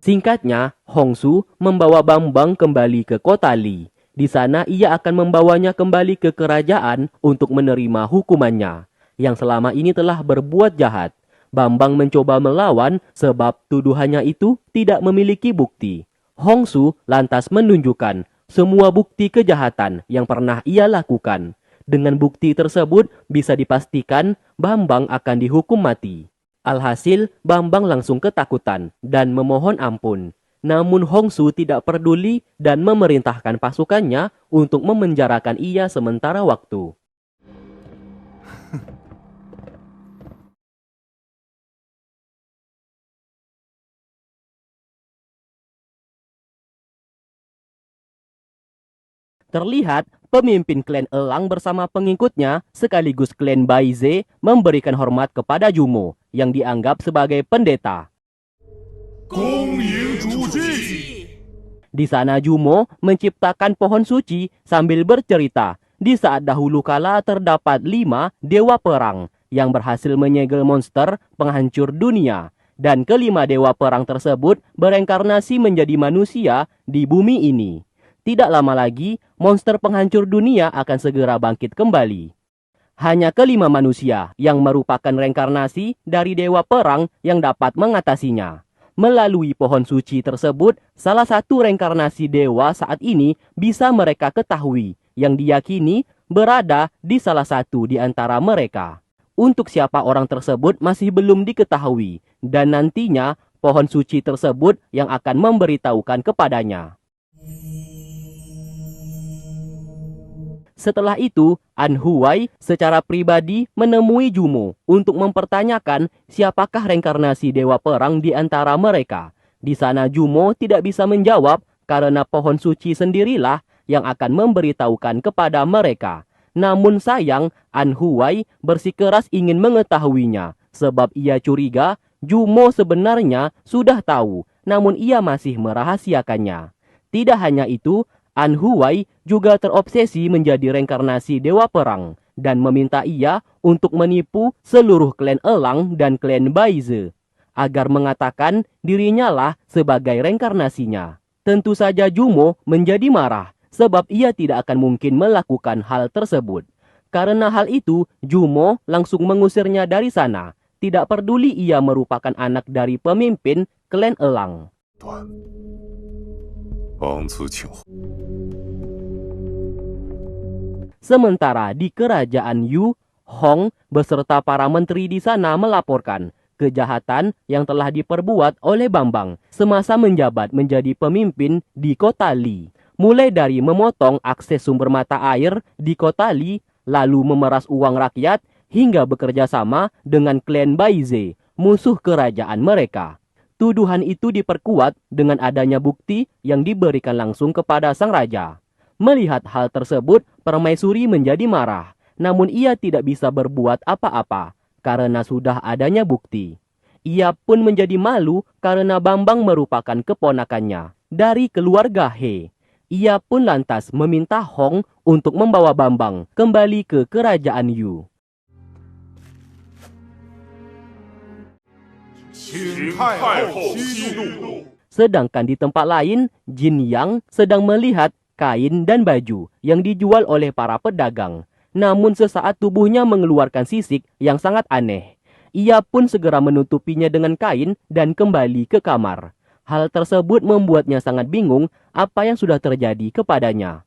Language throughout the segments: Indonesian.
Singkatnya, Hongsu membawa Bambang kembali ke kota Li. Di sana ia akan membawanya kembali ke kerajaan untuk menerima hukumannya, yang selama ini telah berbuat jahat. Bambang mencoba melawan sebab tuduhannya itu tidak memiliki bukti. Hongsu lantas menunjukkan semua bukti kejahatan yang pernah ia lakukan. Dengan bukti tersebut bisa dipastikan Bambang akan dihukum mati. Alhasil, Bambang langsung ketakutan dan memohon ampun. Namun Hongsu tidak peduli dan memerintahkan pasukannya untuk memenjarakan ia sementara waktu. Terlihat pemimpin klan Elang bersama pengikutnya sekaligus klan Baize memberikan hormat kepada Jumo yang dianggap sebagai pendeta. Di sana Jumo menciptakan pohon suci sambil bercerita di saat dahulu kala terdapat 5 dewa perang yang berhasil menyegel monster penghancur dunia. Dan kelima dewa perang tersebut bereinkarnasi menjadi manusia di bumi ini. Tidak lama lagi, monster penghancur dunia akan segera bangkit kembali. Hanya kelima manusia yang merupakan reinkarnasi dari dewa perang yang dapat mengatasinya. Melalui pohon suci tersebut, salah satu reinkarnasi dewa saat ini bisa mereka ketahui, yang diyakini berada di salah satu di antara mereka. Untuk siapa orang tersebut masih belum diketahui, dan nantinya pohon suci tersebut yang akan memberitahukan kepadanya. Setelah itu, An Huai secara pribadi menemui Jumo untuk mempertanyakan siapakah reinkarnasi dewa perang di antara mereka. Di sana Jumo tidak bisa menjawab karena pohon suci sendirilah yang akan memberitahukan kepada mereka. Namun sayang, An Huai bersikeras ingin mengetahuinya sebab ia curiga Jumo sebenarnya sudah tahu, namun ia masih merahasiakannya. Tidak hanya itu, An Huai juga terobsesi menjadi reinkarnasi dewa perang dan meminta ia untuk menipu seluruh klan Elang dan klan Baize agar mengatakan dirinya lah sebagai reinkarnasinya. Tentu saja Jumo menjadi marah sebab ia tidak akan mungkin melakukan hal tersebut. Karena hal itu, Jumo langsung mengusirnya dari sana. Tidak peduli ia merupakan anak dari pemimpin klan Elang. Sementara di kerajaan Yu, Hong beserta para menteri di sana melaporkan kejahatan yang telah diperbuat oleh Bambang semasa menjabat menjadi pemimpin di kota Li. Mulai dari memotong akses sumber mata air di kota Li, lalu memeras uang rakyat, hingga bekerja sama dengan klan Baize, musuh kerajaan mereka. Tuduhan itu diperkuat dengan adanya bukti yang diberikan langsung kepada sang raja. Melihat hal tersebut, Permaisuri menjadi marah. Namun ia tidak bisa berbuat apa-apa karena sudah adanya bukti. Ia pun menjadi malu karena Bambang merupakan keponakannya dari keluarga He. Ia pun lantas meminta Hong untuk membawa Bambang kembali ke kerajaan Yu. Sedangkan di tempat lain, Jin Yang sedang melihat kain dan baju yang dijual oleh para pedagang. Namun sesaat tubuhnya mengeluarkan sisik yang sangat aneh. Ia pun segera menutupinya dengan kain dan kembali ke kamar. Hal tersebut membuatnya sangat bingung apa yang sudah terjadi kepadanya.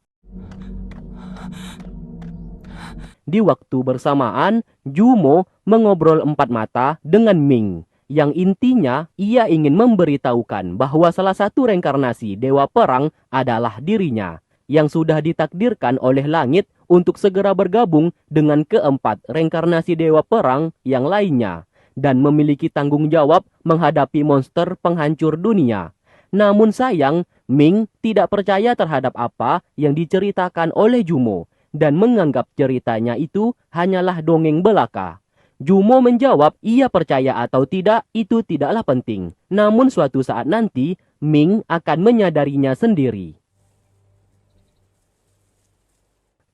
Di waktu bersamaan, Jumo mengobrol empat mata dengan Ming. Yang intinya, ia ingin memberitahukan bahwa salah satu reinkarnasi dewa perang adalah dirinya, yang sudah ditakdirkan oleh langit untuk segera bergabung dengan keempat reinkarnasi dewa perang yang lainnya, dan memiliki tanggung jawab menghadapi monster penghancur dunia. Namun sayang, Ming tidak percaya terhadap apa yang diceritakan oleh Jumo, dan menganggap ceritanya itu hanyalah dongeng belaka. Jumo menjawab ia percaya atau tidak itu tidaklah penting. Namun suatu saat nanti Ming akan menyadarinya sendiri.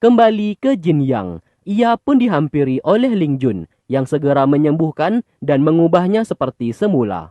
Kembali ke Jin Yang, ia pun dihampiri oleh Ling Jun yang segera menyembuhkan dan mengubahnya seperti semula.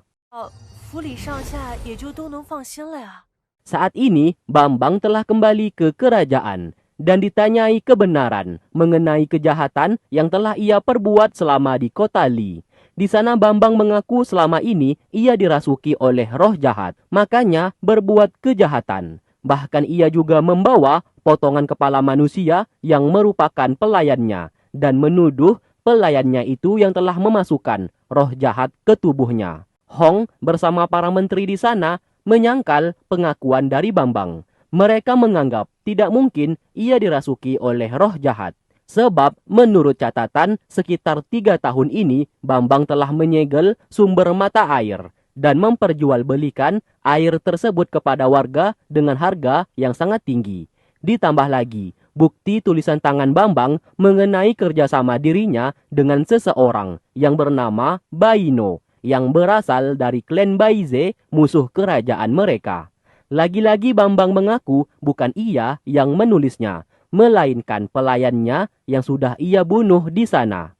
府里上下也就都能放心了呀。 Saat ini, Bambang telah kembali ke kerajaan dan ditanyai kebenaran mengenai kejahatan yang telah ia perbuat selama di kota Li. Di sana Bambang mengaku selama ini ia dirasuki oleh roh jahat, makanya berbuat kejahatan. Bahkan ia juga membawa potongan kepala manusia yang merupakan pelayannya dan menuduh pelayannya itu yang telah memasukkan roh jahat ke tubuhnya. Hong bersama para menteri di sana menyangkal pengakuan dari Bambang. Mereka menganggap tidak mungkin ia dirasuki oleh roh jahat. Sebab menurut catatan sekitar 3 tahun ini Bambang telah menyegel sumber mata air dan memperjualbelikan air tersebut kepada warga dengan harga yang sangat tinggi. Ditambah lagi, bukti tulisan tangan Bambang mengenai kerjasama dirinya dengan seseorang yang bernama Baino yang berasal dari klan Baize, musuh kerajaan mereka. Lagi-lagi Bambang mengaku bukan ia yang menulisnya, melainkan pelayannya yang sudah ia bunuh di sana.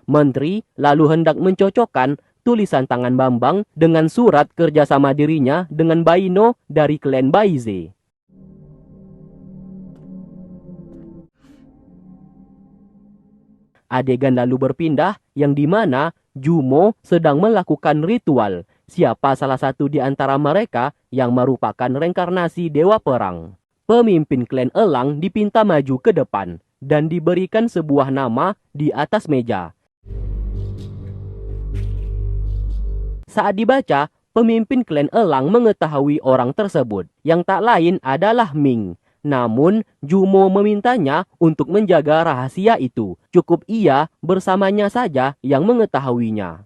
Menteri lalu hendak mencocokkan tulisan tangan Bambang dengan surat kerjasama dirinya dengan Baino dari klan Baize. Adegan lalu berpindah yang dimana Jumo sedang melakukan ritual siapa salah satu di antara mereka yang merupakan reinkarnasi Dewa Perang. Pemimpin klan Elang dipinta maju ke depan dan diberikan sebuah nama di atas meja. Saat dibaca, pemimpin klan Elang mengetahui orang tersebut yang tak lain adalah Ming. Namun, Jumo memintanya untuk menjaga rahasia itu. Cukup ia bersamanya saja yang mengetahuinya.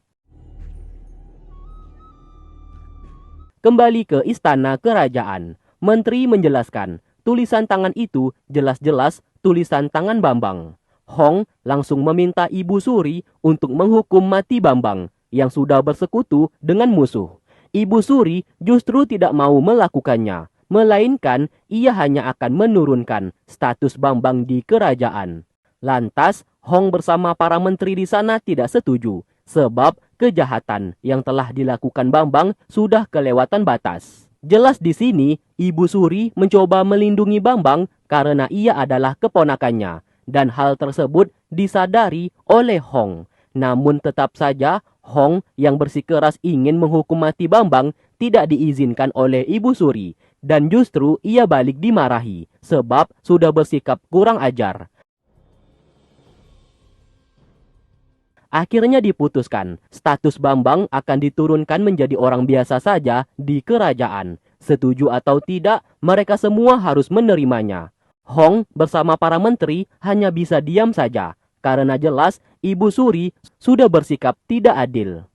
Kembali ke istana kerajaan, menteri menjelaskan tulisan tangan itu jelas-jelas tulisan tangan Bambang. Hong langsung meminta Ibu Suri untuk menghukum mati Bambang yang sudah bersekutu dengan musuh. Ibu Suri justru tidak mau melakukannya, melainkan ia hanya akan menurunkan status Bambang di kerajaan. Lantas, Hong bersama para menteri di sana tidak setuju, sebab kejahatan yang telah dilakukan Bambang sudah kelewatan batas. Jelas di sini, Ibu Suri mencoba melindungi Bambang karena ia adalah keponakannya, dan hal tersebut disadari oleh Hong. Namun tetap saja, Hong yang bersikeras ingin menghukum mati Bambang tidak diizinkan oleh Ibu Suri, dan justru ia balik dimarahi sebab sudah bersikap kurang ajar. Akhirnya diputuskan, status Bambang akan diturunkan menjadi orang biasa saja di kerajaan. Setuju atau tidak, mereka semua harus menerimanya. Hong bersama para menteri hanya bisa diam saja, karena jelas Ibu Suri sudah bersikap tidak adil.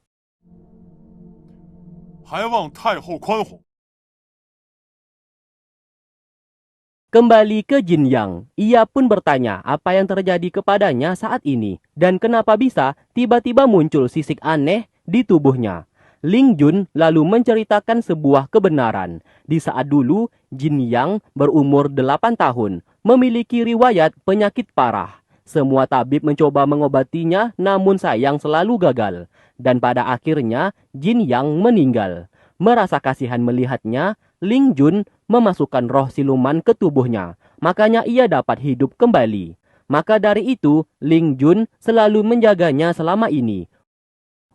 Kembali ke Jin Yang, ia pun bertanya apa yang terjadi kepadanya saat ini dan kenapa bisa tiba-tiba muncul sisik aneh di tubuhnya. Ling Jun lalu menceritakan sebuah kebenaran. Di saat dulu, Jin Yang berumur 8 tahun, memiliki riwayat penyakit parah. Semua tabib mencoba mengobatinya namun sayang selalu gagal. Dan pada akhirnya, Jin Yang meninggal. Merasa kasihan melihatnya, Ling Jun memasukkan roh siluman ke tubuhnya, makanya ia dapat hidup kembali. Maka dari itu, Ling Jun selalu menjaganya selama ini.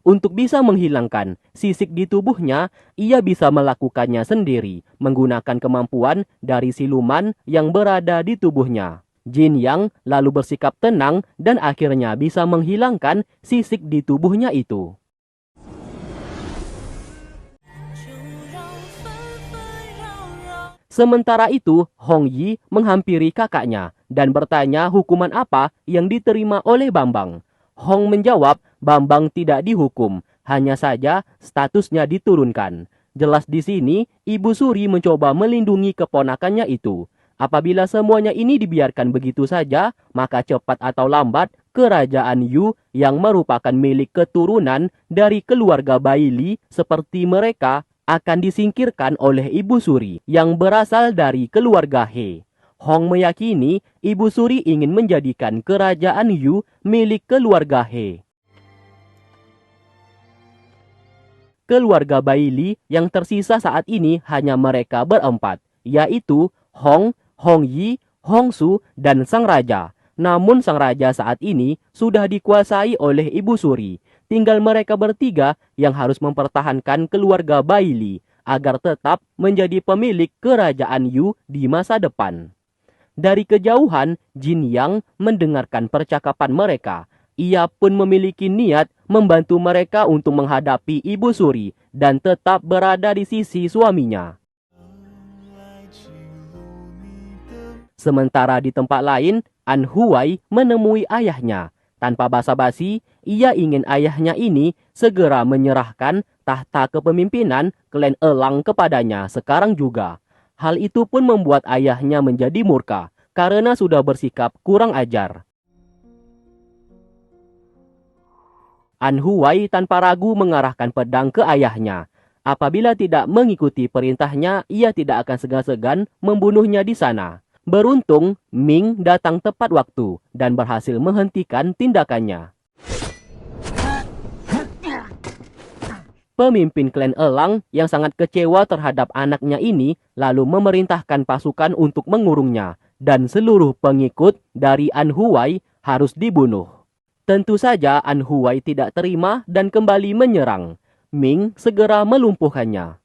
Untuk bisa menghilangkan sisik di tubuhnya, ia bisa melakukannya sendiri, menggunakan kemampuan dari siluman yang berada di tubuhnya. Jin Yang lalu bersikap tenang dan akhirnya bisa menghilangkan sisik di tubuhnya itu. Sementara itu, Hong Yi menghampiri kakaknya dan bertanya hukuman apa yang diterima oleh Bambang. Hong menjawab Bambang tidak dihukum, hanya saja statusnya diturunkan. Jelas di sini, Ibu Suri mencoba melindungi keponakannya itu. Apabila semuanya ini dibiarkan begitu saja, maka cepat atau lambat, kerajaan Yu yang merupakan milik keturunan dari keluarga Baili seperti mereka akan disingkirkan oleh Ibu Suri yang berasal dari keluarga He. Hong meyakini Ibu Suri ingin menjadikan kerajaan Yu milik keluarga He. Keluarga Baili yang tersisa saat ini hanya mereka berempat, yaitu Hong, Hong Yi, Hong Su, dan sang raja. Namun sang raja saat ini sudah dikuasai oleh Ibu Suri. Tinggal mereka bertiga yang harus mempertahankan keluarga Baili agar tetap menjadi pemilik kerajaan Yu di masa depan. Dari kejauhan, Jin Yang mendengarkan percakapan mereka. Ia pun memiliki niat membantu mereka untuk menghadapi Ibu Suri dan tetap berada di sisi suaminya. Sementara di tempat lain, An Huai menemui ayahnya. Tanpa basa-basi, ia ingin ayahnya ini segera menyerahkan tahta kepemimpinan klan Elang kepadanya sekarang juga. Hal itu pun membuat ayahnya menjadi murka karena sudah bersikap kurang ajar. An Huai tanpa ragu mengarahkan pedang ke ayahnya. Apabila tidak mengikuti perintahnya, ia tidak akan segan-segan membunuhnya di sana. Beruntung, Ming datang tepat waktu dan berhasil menghentikan tindakannya. Pemimpin klan Elang yang sangat kecewa terhadap anaknya ini lalu memerintahkan pasukan untuk mengurungnya dan seluruh pengikut dari An Huai harus dibunuh. Tentu saja An Huai tidak terima dan kembali menyerang. Ming segera melumpuhkannya.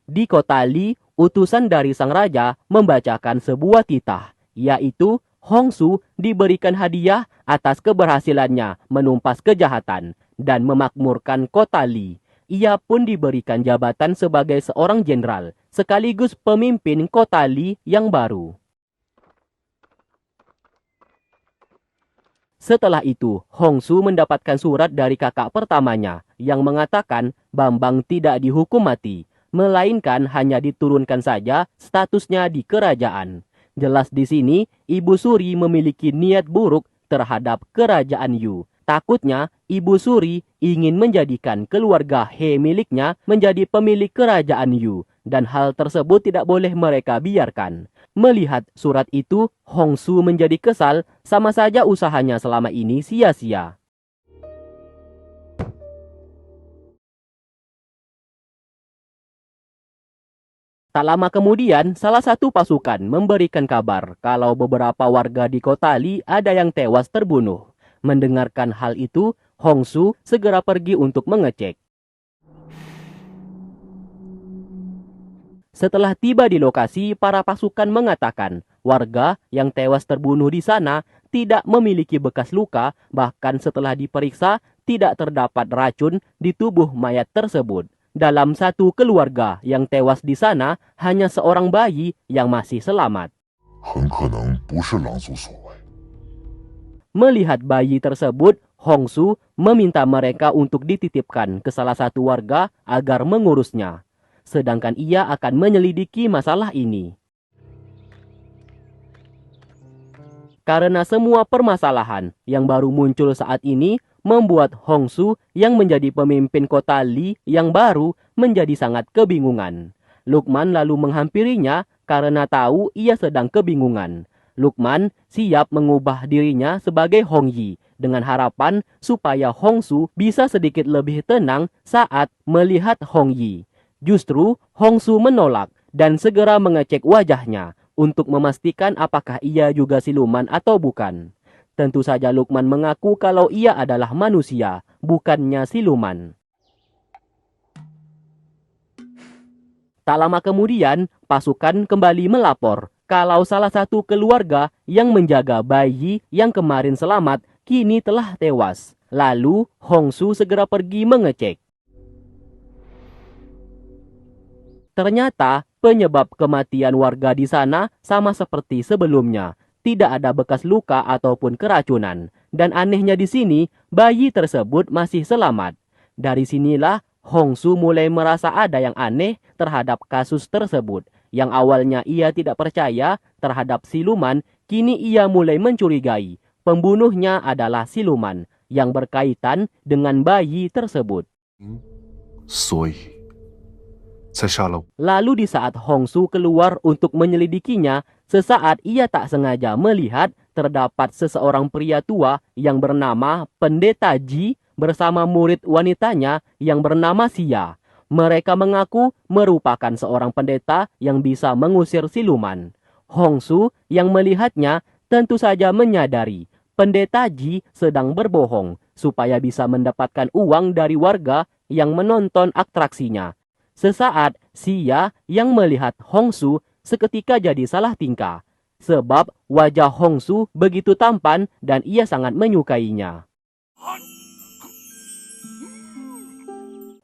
Di kota Li, utusan dari sang raja membacakan sebuah titah, yaitu Hong Su diberikan hadiah atas keberhasilannya menumpas kejahatan dan memakmurkan kota Li. Ia pun diberikan jabatan sebagai seorang jenderal, sekaligus pemimpin kota Li yang baru. Setelah itu, Hong Su mendapatkan surat dari kakak pertamanya yang mengatakan Bambang tidak dihukum mati, melainkan hanya diturunkan saja statusnya di kerajaan. Jelas di sini, Ibu Suri memiliki niat buruk terhadap kerajaan Yu. Takutnya, Ibu Suri ingin menjadikan keluarga He miliknya menjadi pemilik kerajaan Yu, dan hal tersebut tidak boleh mereka biarkan. Melihat surat itu, Hong Su menjadi kesal, sama saja usahanya selama ini sia-sia. Tak lama kemudian, salah satu pasukan memberikan kabar kalau beberapa warga di kota Li ada yang tewas terbunuh. Mendengarkan hal itu, Hong Su segera pergi untuk mengecek. Setelah tiba di lokasi, para pasukan mengatakan warga yang tewas terbunuh di sana tidak memiliki bekas luka, bahkan setelah diperiksa tidak terdapat racun di tubuh mayat tersebut. Dalam satu keluarga yang tewas di sana, hanya seorang bayi yang masih selamat. Melihat bayi tersebut, Hong Su meminta mereka untuk dititipkan ke salah satu warga agar mengurusnya. Sedangkan ia akan menyelidiki masalah ini. Karena semua permasalahan yang baru muncul saat ini membuat Hong Su yang menjadi pemimpin kota Li yang baru menjadi sangat kebingungan. Lukman lalu menghampirinya karena tahu ia sedang kebingungan. Lukman siap mengubah dirinya sebagai Hong Yi dengan harapan supaya Hong Su bisa sedikit lebih tenang saat melihat Hong Yi. Justru Hong Su menolak dan segera mengecek wajahnya untuk memastikan apakah ia juga siluman atau bukan. Tentu saja Lukman mengaku kalau ia adalah manusia, bukannya siluman. Tak lama kemudian, pasukan kembali melapor kalau salah satu keluarga yang menjaga bayi yang kemarin selamat kini telah tewas. Lalu Hong Su segera pergi mengecek. Ternyata penyebab kematian warga di sana sama seperti sebelumnya. Tidak ada bekas luka ataupun keracunan. Dan anehnya di sini, bayi tersebut masih selamat. Dari sinilah Hong Su mulai merasa ada yang aneh terhadap kasus tersebut. Yang awalnya ia tidak percaya terhadap siluman, kini ia mulai mencurigai pembunuhnya adalah siluman yang berkaitan dengan bayi tersebut. Lalu di saat Hong Su keluar untuk menyelidikinya, sesaat ia tak sengaja melihat terdapat seseorang pria tua yang bernama Pendeta Ji bersama murid wanitanya yang bernama Xia. Mereka mengaku merupakan seorang pendeta yang bisa mengusir siluman. Hongsu yang melihatnya tentu saja menyadari pendeta Ji sedang berbohong supaya bisa mendapatkan uang dari warga yang menonton atraksinya. Sesaat, Xia yang melihat Hongsu seketika jadi salah tingkah, sebab wajah Hongsu begitu tampan dan ia sangat menyukainya.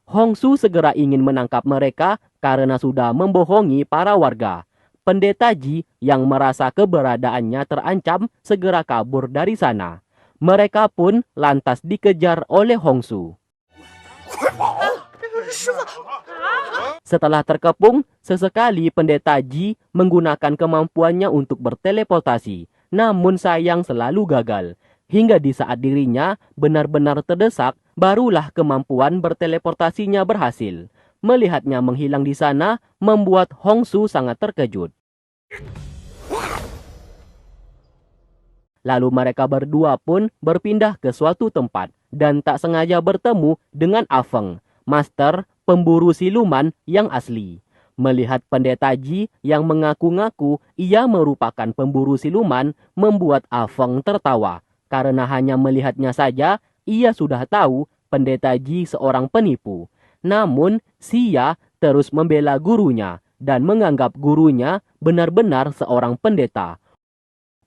Hongsu segera ingin menangkap mereka karena sudah membohongi para warga. Pendeta Ji yang merasa keberadaannya terancam segera kabur dari sana. Mereka pun lantas dikejar oleh Hongsu. Setelah terkepung, sesekali pendeta Ji menggunakan kemampuannya untuk berteleportasi. Namun sayang selalu gagal. Hingga di saat dirinya benar-benar terdesak, barulah kemampuan berteleportasinya berhasil. Melihatnya menghilang di sana, membuat Hongsu sangat terkejut. Lalu mereka berdua pun berpindah ke suatu tempat dan tak sengaja bertemu dengan Afeng, master pemburu siluman yang asli. Melihat pendeta Ji yang mengaku-ngaku ia merupakan pemburu siluman, membuat Afeng tertawa. Karena hanya melihatnya saja, ia sudah tahu pendeta Ji seorang penipu. Namun, Xia terus membela gurunya dan menganggap gurunya benar-benar seorang pendeta.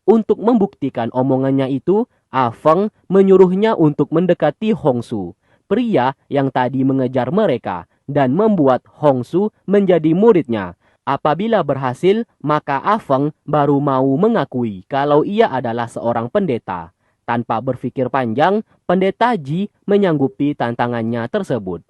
Untuk membuktikan omongannya itu, Afeng menyuruhnya untuk mendekati Hongsu, pria yang tadi mengejar mereka, dan membuat Hongsu menjadi muridnya. Apabila berhasil, maka Afeng baru mau mengakui kalau ia adalah seorang pendeta. Tanpa berpikir panjang, pendeta Ji menyanggupi tantangannya tersebut.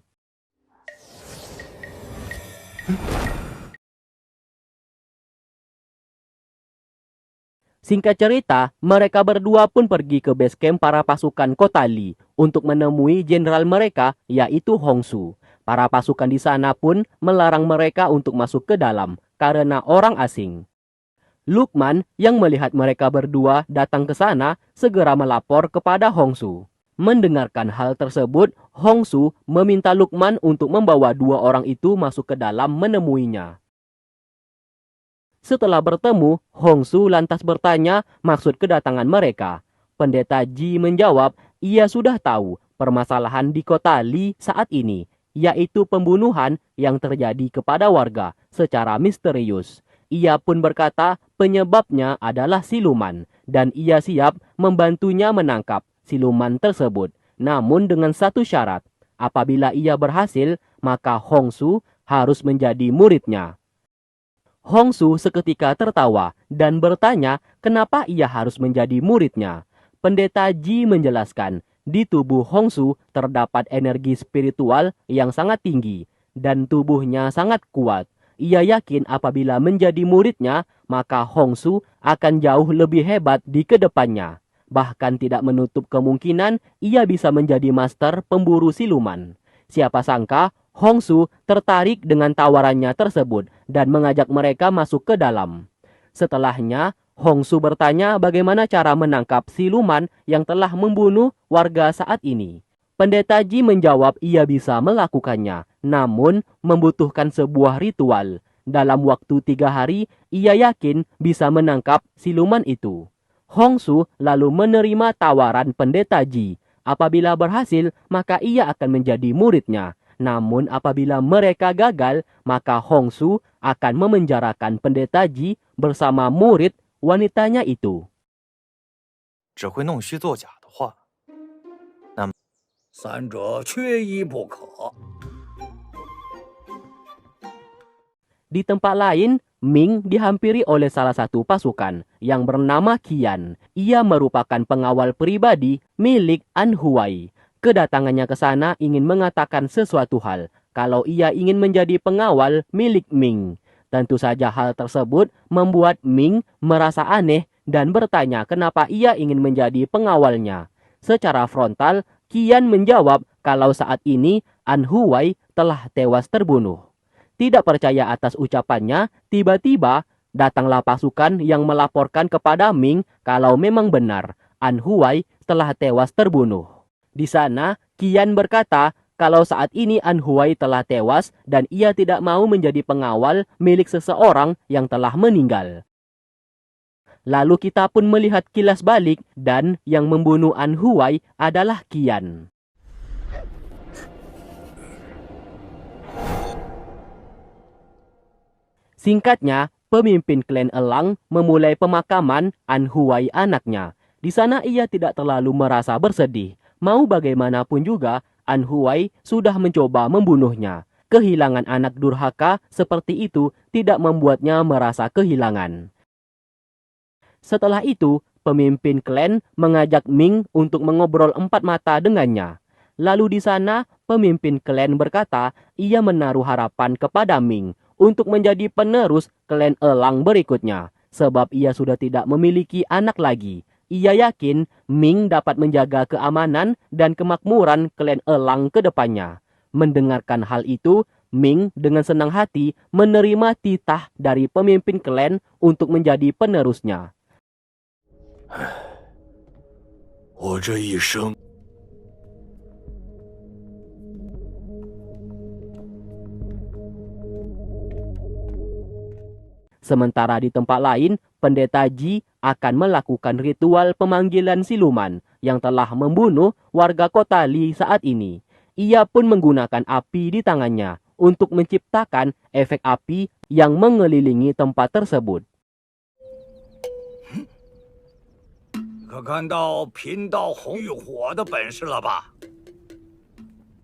Singkat cerita, mereka berdua pun pergi ke base camp para pasukan Kota Li untuk menemui jenderal mereka, yaitu Hongsu. Para pasukan di sana pun melarang mereka untuk masuk ke dalam karena orang asing. Lukman yang melihat mereka berdua datang ke sana segera melapor kepada Hongsu. Mendengarkan hal tersebut, Hongsu meminta Lukman untuk membawa dua orang itu masuk ke dalam menemuinya. Setelah bertemu, Hongsu lantas bertanya maksud kedatangan mereka. Pendeta Ji menjawab ia sudah tahu permasalahan di kota Li saat ini, yaitu pembunuhan yang terjadi kepada warga secara misterius. Ia pun berkata penyebabnya adalah siluman dan ia siap membantunya menangkap siluman tersebut. Namun dengan satu syarat, apabila ia berhasil, maka Hongsu harus menjadi muridnya. Hongsu seketika tertawa dan bertanya kenapa ia harus menjadi muridnya. Pendeta Ji menjelaskan, di tubuh Hongsu terdapat energi spiritual yang sangat tinggi dan tubuhnya sangat kuat. Ia yakin apabila menjadi muridnya, maka Hongsu akan jauh lebih hebat di kedepannya. Bahkan tidak menutup kemungkinan ia bisa menjadi master pemburu siluman. Siapa sangka Hongsu tertarik dengan tawarannya tersebut dan mengajak mereka masuk ke dalam. Setelahnya, Hongsu bertanya bagaimana cara menangkap siluman yang telah membunuh warga saat ini. Pendeta Ji menjawab ia bisa melakukannya, namun membutuhkan sebuah ritual. Dalam waktu 3 hari, ia yakin bisa menangkap siluman itu. Hongsu lalu menerima tawaran pendeta Ji. Apabila berhasil, maka ia akan menjadi muridnya. Namun apabila mereka gagal, maka Hongsu akan memenjarakan pendeta Ji bersama murid wanitanya itu. 只会弄虚作假的话，那么三者缺一不可。 Di tempat lain, Ming dihampiri oleh salah satu pasukan yang bernama Qian. Ia merupakan pengawal pribadi milik An Huai. Kedatangannya ke sana ingin mengatakan sesuatu hal kalau ia ingin menjadi pengawal milik Ming. Tentu saja hal tersebut membuat Ming merasa aneh dan bertanya kenapa ia ingin menjadi pengawalnya. Secara frontal, Qian menjawab kalau saat ini An Huai telah tewas terbunuh. Tidak percaya atas ucapannya, tiba-tiba datanglah pasukan yang melaporkan kepada Ming kalau memang benar An Huai telah tewas terbunuh. Di sana, Qian berkata kalau saat ini An Huai telah tewas dan ia tidak mau menjadi pengawal milik seseorang yang telah meninggal. Lalu kita pun melihat kilas balik dan yang membunuh An Huai adalah Qian. Singkatnya, pemimpin klan Elang memulai pemakaman An Huai anaknya. Di sana ia tidak terlalu merasa bersedih. Mau bagaimanapun juga, An Huai sudah mencoba membunuhnya. Kehilangan anak durhaka seperti itu tidak membuatnya merasa kehilangan. Setelah itu, pemimpin klan mengajak Ming untuk mengobrol empat mata dengannya. Lalu di sana, pemimpin klan berkata ia menaruh harapan kepada Ming untuk menjadi penerus klan Elang berikutnya. Sebab ia sudah tidak memiliki anak lagi. Ia yakin Ming dapat menjaga keamanan dan kemakmuran klan Elang ke depannya. Mendengarkan hal itu, Ming dengan senang hati menerima titah dari pemimpin klan untuk menjadi penerusnya. 我这一生 Sementara di tempat lain, Pendeta Ji akan melakukan ritual pemanggilan siluman yang telah membunuh warga kota Li saat ini. Ia pun menggunakan api di tangannya untuk menciptakan efek api yang mengelilingi tempat tersebut. 可看到贫道红与火的本事了吧？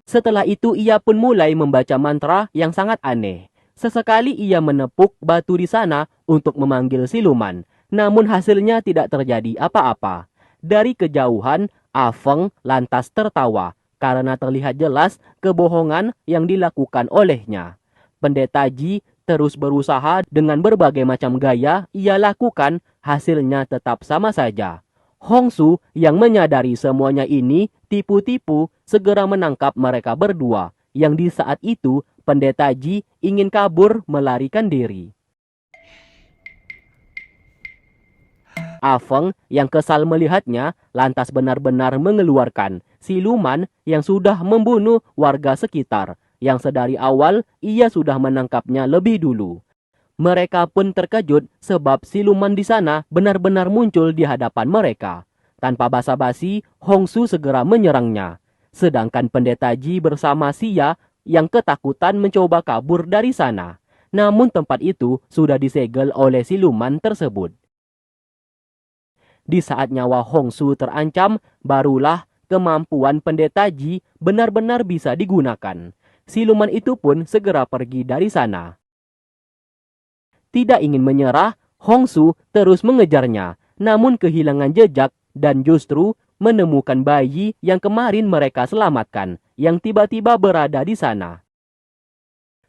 Setelah itu ia pun mulai membaca mantra yang sangat aneh. Sesekali ia menepuk batu di sana untuk memanggil siluman, namun hasilnya tidak terjadi apa-apa. Dari kejauhan, Afeng lantas tertawa karena terlihat jelas kebohongan yang dilakukan olehnya. Pendeta Ji terus berusaha dengan berbagai macam gaya ia lakukan, hasilnya tetap sama saja. Hongsu yang menyadari semuanya ini tipu-tipu segera menangkap mereka berdua, yang di saat itu Pendeta Ji ingin kabur melarikan diri. Afeng yang kesal melihatnya lantas benar-benar mengeluarkan siluman yang sudah membunuh warga sekitar, yang sedari awal ia sudah menangkapnya lebih dulu. Mereka pun terkejut sebab siluman di sana benar-benar muncul di hadapan mereka. Tanpa basa-basi, Hongsu segera menyerangnya. Sedangkan Pendeta Ji bersama Xia yang ketakutan mencoba kabur dari sana. Namun tempat itu sudah disegel oleh siluman tersebut. Di saat nyawa Hongsu terancam, barulah kemampuan Pendeta Ji benar-benar bisa digunakan. Siluman itu pun segera pergi dari sana. Tidak ingin menyerah, Hongsu terus mengejarnya, namun kehilangan jejak dan justru menemukan bayi yang kemarin mereka selamatkan, yang tiba-tiba berada di sana.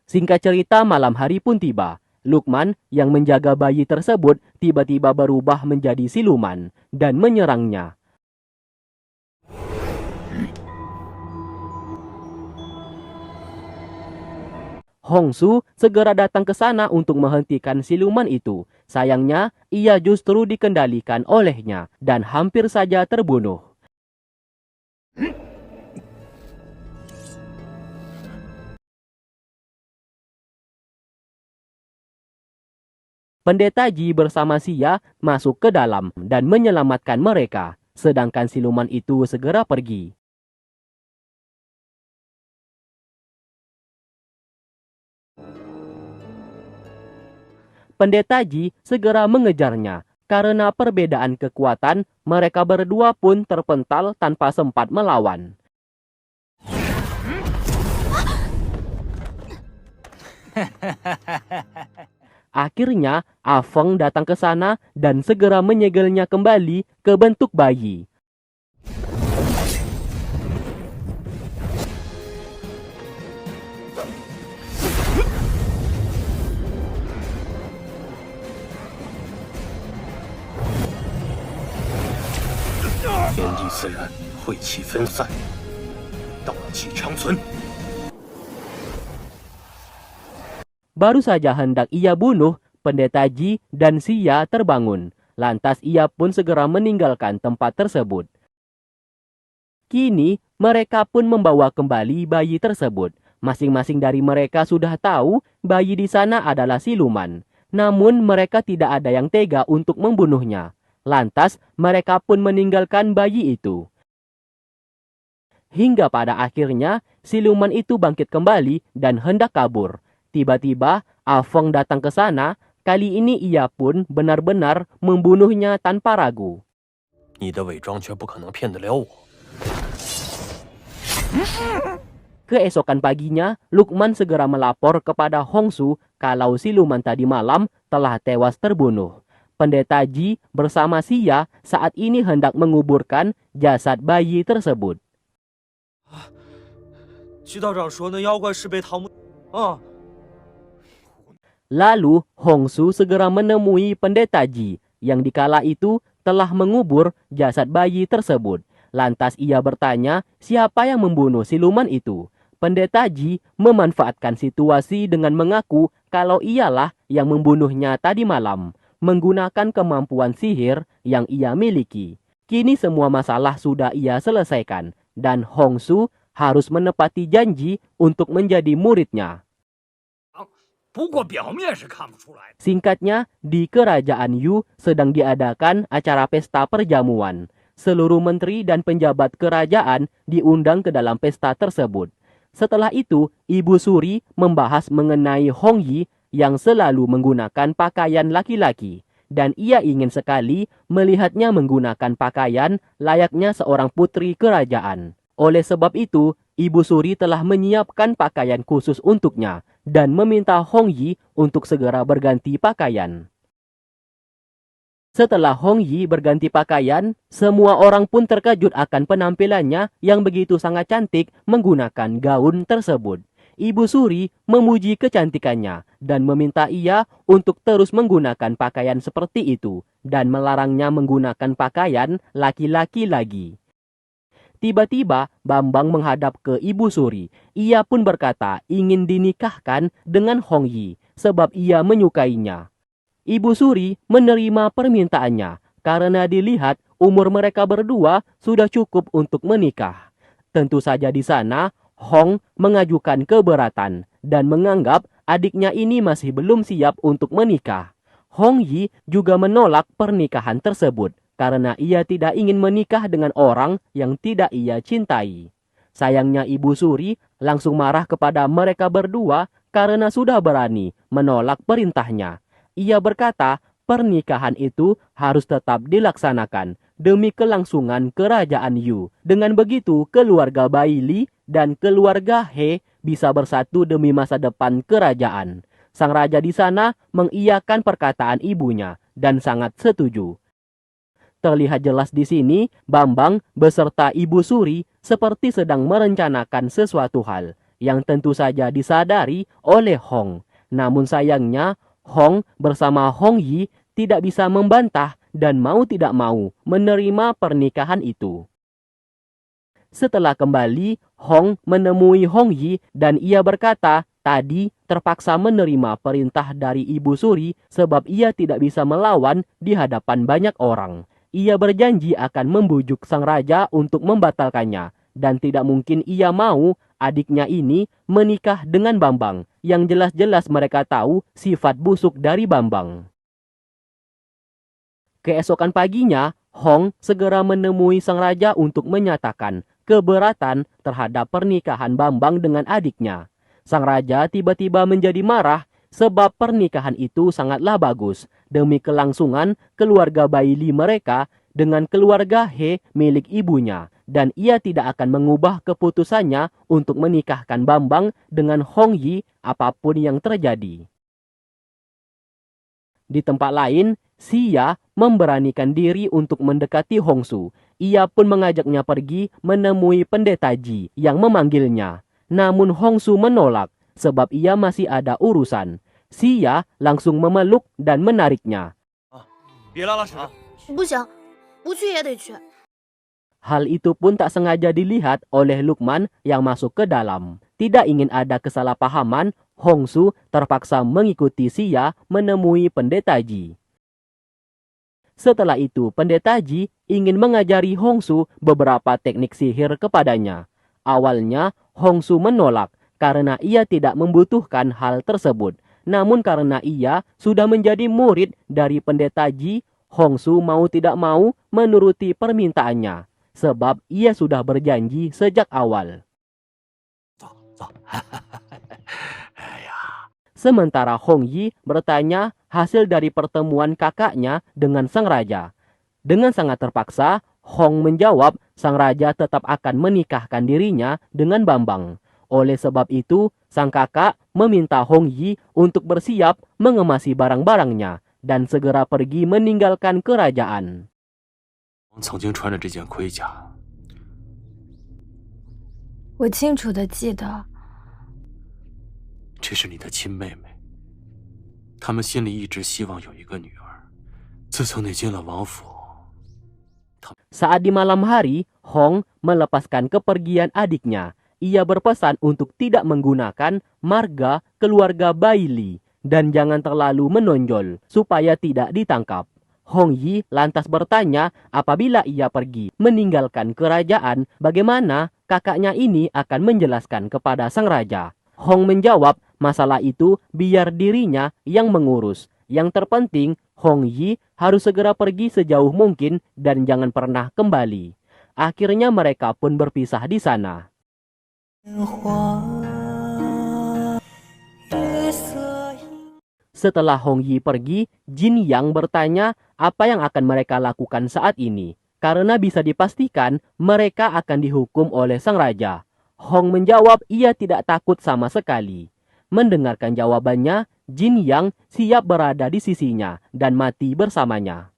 Singkat cerita, malam hari pun tiba. Lukman yang menjaga bayi tersebut tiba-tiba berubah menjadi siluman dan menyerangnya. Hongsu segera datang ke sana untuk menghentikan siluman itu. Sayangnya, ia justru dikendalikan olehnya dan hampir saja terbunuh. Pendeta Ji bersama Xia masuk ke dalam dan menyelamatkan mereka, sedangkan siluman itu segera pergi. Pendeta Ji segera mengejarnya. Karena perbedaan kekuatan, mereka berdua pun terpental tanpa sempat melawan. Akhirnya, Afeng datang ke sana dan segera menyegelnya kembali ke bentuk bayi. Baru saja hendak ia bunuh, Pendeta Ji dan Xia terbangun. Lantas ia pun segera meninggalkan tempat tersebut. Kini, mereka pun membawa kembali bayi tersebut. Masing-masing dari mereka sudah tahu bayi di sana adalah siluman. Namun, mereka tidak ada yang tega untuk membunuhnya. Lantas, mereka pun meninggalkan bayi itu. Hingga pada akhirnya, siluman itu bangkit kembali dan hendak kabur. Tiba-tiba, Afeng datang ke sana. Kali ini ia pun benar-benar membunuhnya tanpa ragu. 你的伪装却不可能骗得了我。 Keesokan paginya, Lukman segera melapor kepada Hongsu kalau siluman tadi malam telah tewas terbunuh. Pendeta Ji bersama Xia saat ini hendak menguburkan jasad bayi tersebut. 徐道长说那妖怪是被桃木啊， Lalu Hongsu segera menemui pendeta Ji yang dikala itu telah mengubur jasad bayi tersebut. Lantas ia bertanya siapa yang membunuh siluman itu. Pendeta Ji memanfaatkan situasi dengan mengaku kalau ialah yang membunuhnya tadi malam, menggunakan kemampuan sihir yang ia miliki. Kini semua masalah sudah ia selesaikan, dan Hongsu harus menepati janji untuk menjadi muridnya. 不过表面是看不出来的。 Singkatnya, di kerajaan Yu sedang diadakan acara pesta perjamuan. Seluruh menteri dan penjabat kerajaan diundang ke dalam pesta tersebut. Setelah itu, Ibu Suri membahas mengenai Hong Yi yang selalu menggunakan pakaian laki-laki. Dan ia ingin sekali melihatnya menggunakan pakaian layaknya seorang putri kerajaan. Oleh sebab itu, Ibu Suri telah menyiapkan pakaian khusus untuknya dan meminta Hong Yi untuk segera berganti pakaian. Setelah Hong Yi berganti pakaian, semua orang pun terkejut akan penampilannya yang begitu sangat cantik menggunakan gaun tersebut. Ibu Suri memuji kecantikannya dan meminta ia untuk terus menggunakan pakaian seperti itu dan melarangnya menggunakan pakaian laki-laki lagi. Tiba-tiba Bambang menghadap ke Ibu Suri. Ia pun berkata ingin dinikahkan dengan Hong Yi sebab ia menyukainya. Ibu Suri menerima permintaannya karena dilihat umur mereka berdua sudah cukup untuk menikah. Tentu saja di sana Hong mengajukan keberatan dan menganggap adiknya ini masih belum siap untuk menikah. Hong Yi juga menolak pernikahan tersebut karena ia tidak ingin menikah dengan orang yang tidak ia cintai. Sayangnya Ibu Suri langsung marah kepada mereka berdua karena sudah berani menolak perintahnya. Ia berkata pernikahan itu harus tetap dilaksanakan demi kelangsungan kerajaan Yu. Dengan begitu keluarga Bai Li dan keluarga He bisa bersatu demi masa depan kerajaan. Sang raja di sana mengiyakan perkataan ibunya dan sangat setuju. Terlihat jelas di sini Bambang beserta Ibu Suri seperti sedang merencanakan sesuatu hal yang tentu saja disadari oleh Hong. Namun sayangnya Hong bersama Hong Yi tidak bisa membantah dan mau tidak mau menerima pernikahan itu. Setelah kembali, Hong menemui Hong Yi dan ia berkata tadi terpaksa menerima perintah dari Ibu Suri sebab ia tidak bisa melawan di hadapan banyak orang. Ia berjanji akan membujuk sang raja untuk membatalkannya dan tidak mungkin ia mau adiknya ini menikah dengan Bambang yang jelas-jelas mereka tahu sifat busuk dari Bambang. Keesokan paginya, Hong segera menemui sang raja untuk menyatakan keberatan terhadap pernikahan Bambang dengan adiknya. Sang raja tiba-tiba menjadi marah sebab pernikahan itu sangatlah bagus demi kelangsungan keluarga Bai Li mereka dengan keluarga He milik ibunya. Dan ia tidak akan mengubah keputusannya untuk menikahkan Bambang dengan Hong Yi apapun yang terjadi. Di tempat lain, Xia memberanikan diri untuk mendekati Hongsu. Ia pun mengajaknya pergi menemui pendeta Ji yang memanggilnya. Namun Hongsu menolak sebab ia masih ada urusan. Xia langsung memeluk dan menariknya. 别拉拉扯， 不行，不去也得去。 Hal itu pun tak sengaja dilihat oleh Lukman yang masuk ke dalam. Tidak ingin ada kesalahpahaman, Hongsu terpaksa mengikuti Xia menemui pendeta Ji. Setelah itu, Pendeta Ji ingin mengajari Hongsu beberapa teknik sihir kepadanya. Awalnya, Hongsu menolak karena ia tidak membutuhkan hal tersebut. Namun karena ia sudah menjadi murid dari Pendeta Ji, Hongsu mau tidak mau menuruti permintaannya, sebab ia sudah berjanji sejak awal. 走走。哎呀， Sementara Hong Yi bertanya hasil dari pertemuan kakaknya dengan sang raja. Dengan sangat terpaksa, Hong menjawab sang raja tetap akan menikahkan dirinya dengan Bambang. Oleh sebab itu, sang kakak meminta Hong Yi untuk bersiap mengemasi barang-barangnya dan segera pergi meninggalkan kerajaan. 我曾经穿着这件盔甲， 我清楚地记得， 这是你的亲妹妹。他们心里一直希望有一个女儿。自从你进了王府， Saat di malam hari, Hong melepaskan kepergian adiknya. Ia berpesan untuk tidak menggunakan marga keluarga Bailey dan jangan terlalu menonjol supaya tidak ditangkap. Hong Yi lantas bertanya apabila ia pergi meninggalkan kerajaan, bagaimana kakaknya ini akan menjelaskan kepada sang raja. Hong menjawab masalah itu biar dirinya yang mengurus. Yang terpenting, Hong Yi harus segera pergi sejauh mungkin dan jangan pernah kembali. Akhirnya mereka pun berpisah di sana. Setelah Hong Yi pergi, Jin Yang bertanya apa yang akan mereka lakukan saat ini. Karena bisa dipastikan mereka akan dihukum oleh sang raja. Hong menjawab ia tidak takut sama sekali. Mendengarkan jawabannya, Jin Yang siap berada di sisinya dan mati bersamanya.